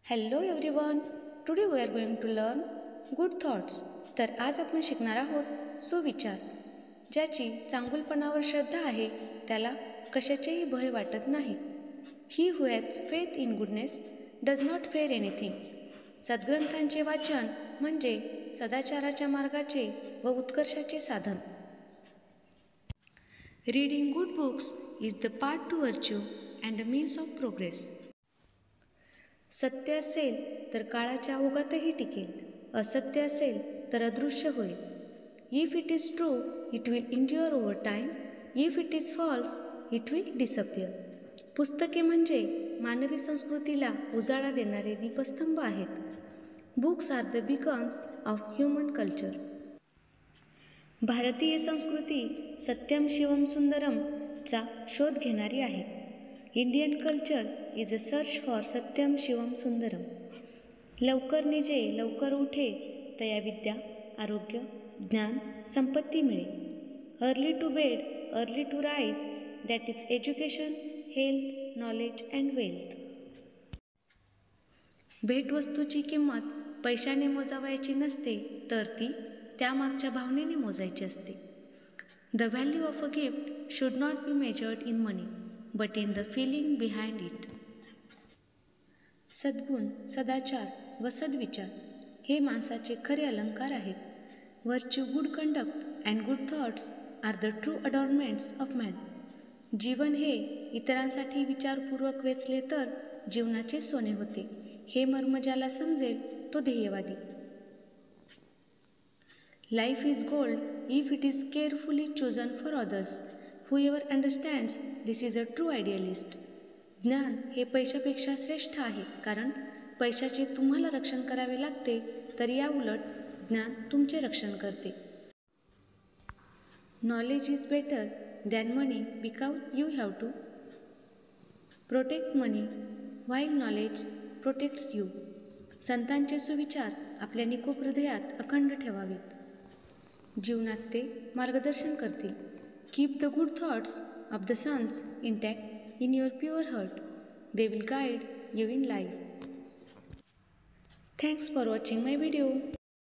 Hello everyone, today we are going to learn good thoughts. तर आज आपण शिकणार आहोत सुविचार. ज्याची चांगुलपणावर श्रद्धा आहे त्याला कशाचेही भय वाटत नाही. He who has faith in goodness does not fear anything. सद्ग्रंथांचे वाचन म्हणजे सदाचाराच्या मार्गाचे व उत्कर्षाचे साधन. Reading good books is the path to virtue and the means of progress. सत्य असेल तर काळाच्या ओघातही टिकेल, असत्य असेल तर अदृश्य होईल. If it is true it will endure over time, if it is false it will disappear. पुस्तके म्हणजे मानवी संस्कृतीला उजाळा देणारे दीपस्तंभ आहेत. Books are the beacons of human culture. भारतीय संस्कृती सत्यम शिवम सुंदरम चा शोध घेणारी आहे. Indian culture is a search for सत्यम शिवम सुंदरम. लवकर निजे लवकर उठे तया विद्या आरोग्य ज्ञान संपत्ती मिळे. Early to bed early to rise that is education health knowledge and wealth. भेटवस्तूची किंमत पैशाने मोजावयाची नसते तर ती त्यामागच्या भावनेने मोजायची असते. The value of a gift should not be measured in money but in the feeling behind it. सद्गुण सदाचार व सद्विचार हे माणसाचे खरे अलंकार आहेत. Virtue good conduct and good thoughts are the true adornments of man. जीवन हे इतरांसाठी विचारपूर्वक वेचले तर जीवनाचे सोने होते. हे मर्म ज्याला समजेल तो ध्येयवादी. Life is gold if it is carefully chosen for others. Whoever understands this is a true idealist. ज्ञान हे पैशापेक्षा श्रेष्ठ आहे, कारण पैशाचे तुम्हाला रक्षण करावे लागते तर या उलट ज्ञान तुमचे रक्षण करते. Knowledge is better than money because you have to protect money while knowledge protects you. संतांचे सुविचार आपल्या निकोप हृदयात अखंड ठेवावेत. जीवनात ते मार्गदर्शन करतील. Keep the good thoughts of the sons intact in your pure heart. They will guide you in life. Thanks for watching my video.